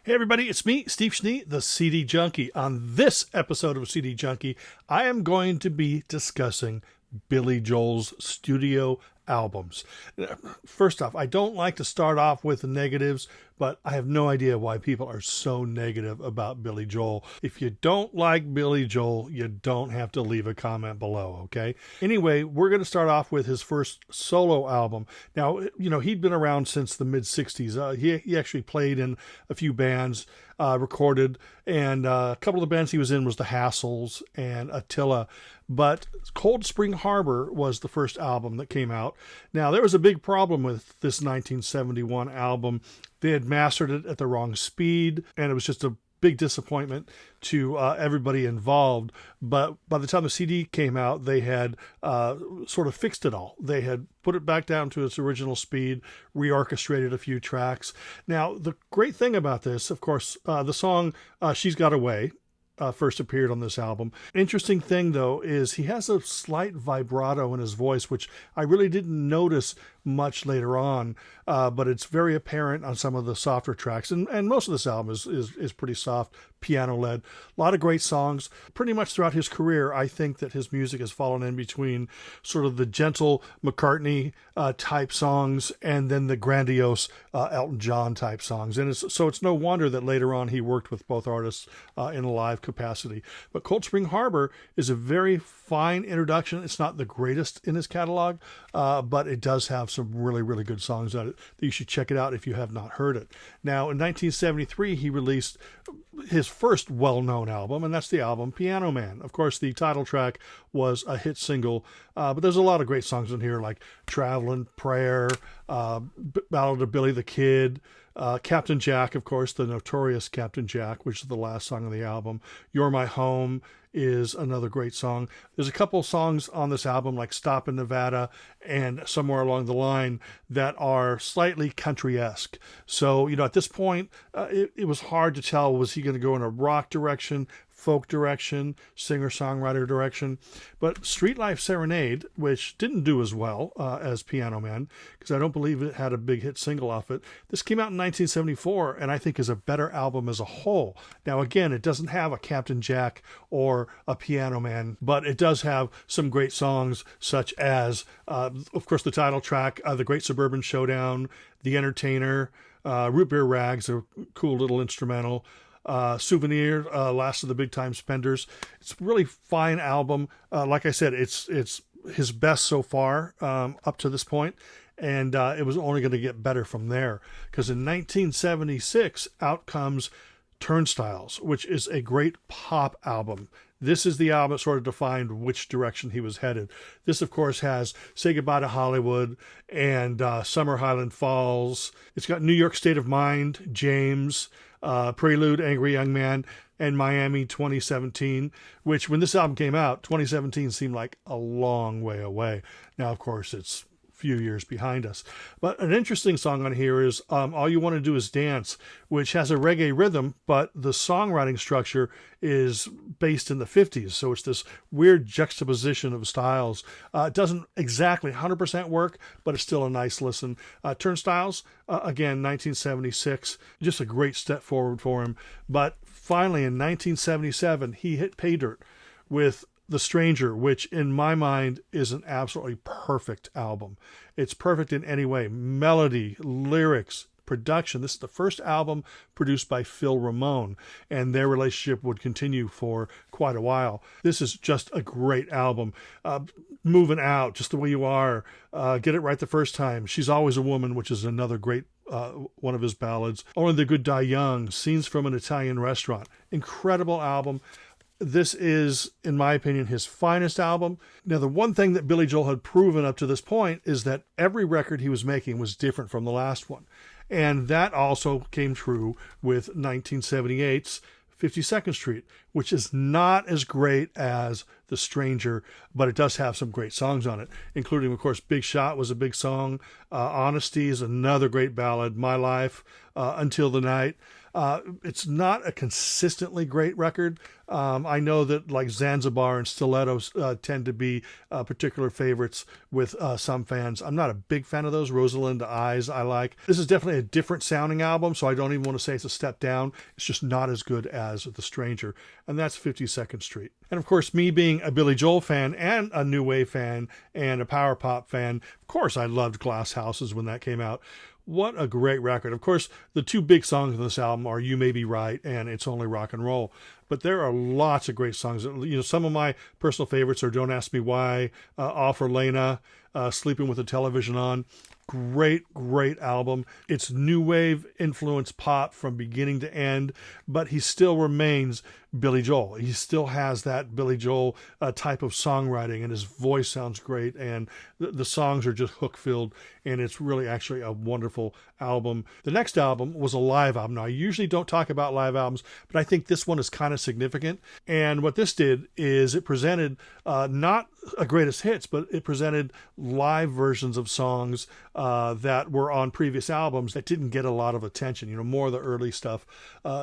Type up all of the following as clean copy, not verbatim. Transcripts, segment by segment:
Hey everybody, it's me, Steve Schnee, the CD Junkie. On this episode of CD Junkie, I am going to be discussing Billy Joel's studio albums. First off, I don't like to start off with the negatives, but I have no idea why people are so negative about Billy Joel. If you don't like Billy Joel, you don't have to leave a comment below, okay? Anyway, we're going to start off with his first solo album. Now, he'd been around since the mid-'60s. He actually played in a few bands, recorded, and a couple of the bands he was in was the Hassles and Attila. But Cold Spring Harbor was the first album that came out. Now, there was a big problem with this 1971 album. They had mastered it at the wrong speed, and it was just a big disappointment to everybody involved. But by the time the CD came out, they had sort of fixed it all. They had put it back down to its original speed, reorchestrated a few tracks. Now, the great thing about this, of course, the song She's Got Away, first appeared on this album. Interesting thing, though, is he has a slight vibrato in his voice, which I really didn't notice much later on, but it's very apparent on some of the softer tracks. And most of this album is pretty soft, piano-led. A lot of great songs. Pretty much throughout his career, I think that his music has fallen in between sort of the gentle McCartney type songs and then the grandiose Elton John type songs. And so it's no wonder that later on he worked with both artists in a live capacity. But Cold Spring Harbor is a very fine introduction. It's not the greatest in his catalog, but it does have some really, really good songs on it that you should check it out if you have not heard it. Now, in 1973, he released his first well-known album, and that's the album Piano Man. Of course, the title track was a hit single, but there's a lot of great songs in here like Traveling Prayer, Ballad of Billy the Kid, Captain Jack, of course, the notorious Captain Jack, which is the last song on the album. You're My Home is another great song. There's a couple songs on this album like Stop in Nevada and Somewhere Along the Line that are slightly country-esque. So, at this point, it was hard to tell, was he going to go in a rock direction, folk direction, singer-songwriter direction? But Street Life Serenade, which didn't do as well as Piano Man, because I don't believe it had a big hit single off it, this came out in 1974, and I think is a better album as a whole. Now, again, it doesn't have a Captain Jack or a Piano Man, but it does have some great songs, such as, of course, the title track, The Great Suburban Showdown, The Entertainer, Root Beer Rags, a cool little instrumental, Souvenir, Last of the Big Time Spenders. It's a really fine album. Like I said, it's his best so far up to this point, and it was only going to get better from there, because in 1976 out comes Turnstiles, which is a great pop album. This is the album that sort of defined which direction he was headed. This, of course, has Say Goodbye to Hollywood and Summer Highland Falls. It's got New York State of Mind, James, Prelude, Angry Young Man, and Miami 2017, which when this album came out, 2017 seemed like a long way away. Now, of course, it's few years behind us. But an interesting song on here is All You Want to Do Is Dance, which has a reggae rhythm, but the songwriting structure is based in the 50s. So it's this weird juxtaposition of styles. It doesn't exactly 100% work, but it's still a nice listen. Turnstiles, again, 1976, just a great step forward for him. But finally, in 1977, he hit pay dirt with The Stranger, which in my mind is an absolutely perfect album. It's perfect in any way. Melody, lyrics, production. This is the first album produced by Phil Ramone, and their relationship would continue for quite a while. This is just a great album. Moving Out, Just the Way You Are, Get It Right the First Time, She's Always a Woman, which is another great one of his ballads. Only the Good Die Young, Scenes from an Italian Restaurant. Incredible album. This is, in my opinion, his finest album. Now, the one thing that Billy Joel had proven up to this point is that every record he was making was different from the last one. And that also came true with 1978's 52nd Street, which is not as great as The Stranger, but it does have some great songs on it, including, of course, Big Shot was a big song. Honesty is another great ballad. My Life, Until the Night. It's not a consistently great record. I know that like Zanzibar and Stilettos tend to be particular favorites with some fans. I'm not a big fan of those. Rosalinda Eyes I like. This is definitely a different sounding album, so I don't even want to say it's a step down. It's just not as good as The Stranger, and that's 52nd Street. And of course, me being a Billy Joel fan and a new wave fan and a power pop fan, of course I loved Glass Houses when that came out. What a great record. Of course, the two big songs on this album are You May Be Right and It's Only Rock and Roll. But there are lots of great songs. Some of my personal favorites are Don't Ask Me Why, All for Lena, Sleeping with the Television On. Great album. It's new wave influence pop from beginning to end, but he still remains Billy Joel. He still has that Billy Joel type of songwriting, and his voice sounds great, and the songs are just hook-filled, and it's really actually a wonderful album. The next album was a live album. Now, I usually don't talk about live albums, but I think this one is kind of significant, and what this did is it presented not a greatest hits, but it presented live versions of songs that were on previous albums that didn't get a lot of attention, more of the early stuff.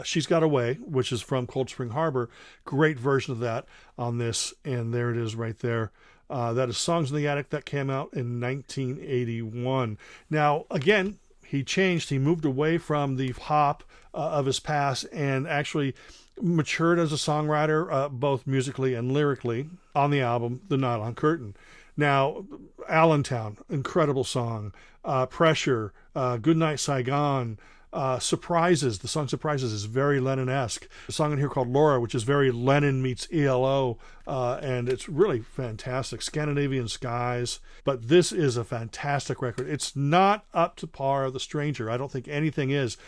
She's Got Away, which is from Cold Spring Harbor, great version of that on this, and there it is right there. That is Songs in the Attic that came out in 1981. Now, again, he changed. He moved away from the hop of his past and actually matured as a songwriter, both musically and lyrically, on the album The Nylon Curtain. Now, Allentown, incredible song. Pressure, Goodnight Saigon, Surprises. The song Surprises is very Lennon-esque. A song in here called Laura, which is very Lennon meets ELO, and it's really fantastic. Scandinavian Skies. But this is a fantastic record. It's not up to par of The Stranger. I don't think anything is,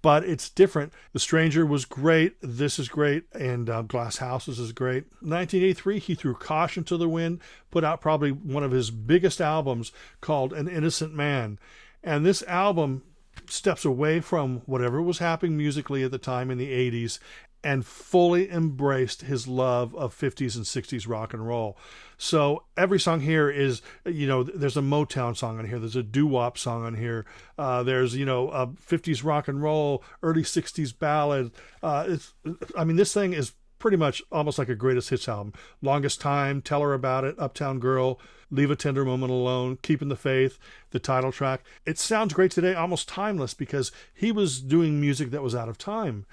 but it's different. The Stranger was great. This is great, and Glass Houses is great. 1983, he threw caution to the wind, put out probably one of his biggest albums called An Innocent Man. And this album steps away from whatever was happening musically at the time in the 80s and fully embraced his love of 50s and 60s rock and roll. So every song here is, there's a Motown song on here. There's a doo-wop song on here. There's, a 50s rock and roll, early 60s ballad. This thing is pretty much almost like a greatest hits album. Longest Time, Tell Her About It, Uptown Girl, Leave a Tender Moment Alone, Keeping the Faith, the title track. It sounds great today, almost timeless, because he was doing music that was out of time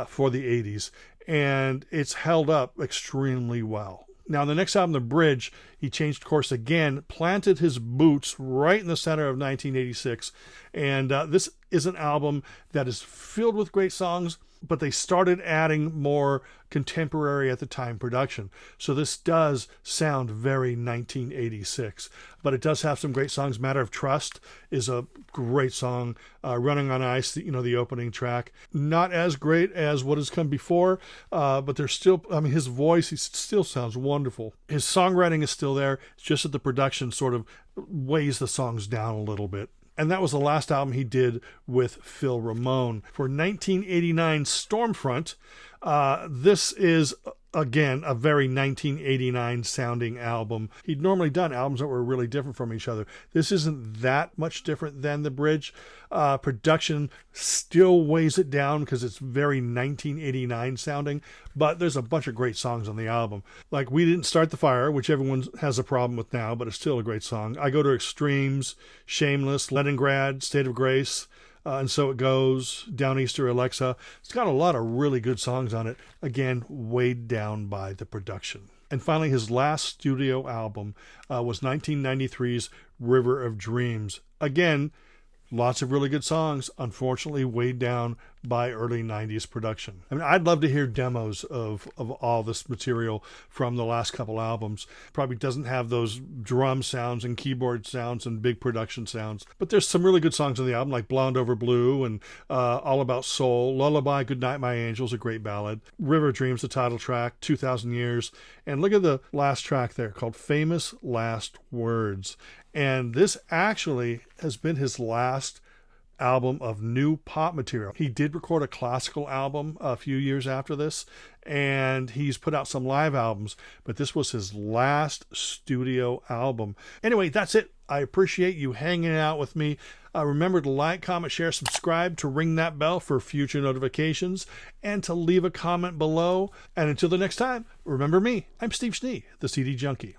for the 80s, and it's held up extremely well. Now, the next album, The Bridge, he changed course again, planted his boots right in the center of 1986, and this is an album that is filled with great songs, but they started adding more contemporary at the time production. So this does sound very 1986, but it does have some great songs. Matter of Trust is a great song. Running on Ice, the opening track, not as great as what has come before, but there's still, his voice, he still sounds wonderful. His songwriting is still there. It's just that the production sort of weighs the songs down a little bit. And that was the last album he did with Phil Ramone. For 1989 Stormfront, this is, again, a very 1989 sounding album. He'd normally done albums that were really different from each other. This isn't that much different than The Bridge. Production still weighs it down because it's very 1989 sounding, but there's a bunch of great songs on the album. Like We Didn't Start the Fire, which everyone has a problem with now, but it's still a great song. I Go to Extremes, Shameless, Leningrad, State of Grace, And So It Goes, Downeaster, Alexa. It's got a lot of really good songs on it, again, weighed down by the production. And finally, his last studio album was 1993's River of Dreams. Again, lots of really good songs, unfortunately weighed down by early 90s production. I'd love to hear demos of all this material from the last couple albums. Probably doesn't have those drum sounds and keyboard sounds and big production sounds, but there's some really good songs on the album, like Blonde Over Blue and All About Soul, Lullaby, Goodnight My Angels, a great ballad, River of Dreams, the title track, 2,000 Years, and look at the last track there called Famous Last Words. And this actually has been his last album of new pop material. He did record a classical album a few years after this, and he's put out some live albums, but this was his last studio album. Anyway, that's it. I appreciate you hanging out with me. Remember to like, comment, share, subscribe, to ring that bell for future notifications, and to leave a comment below. And until the next time, remember me. I'm Steve Schnee, the CD Junkie.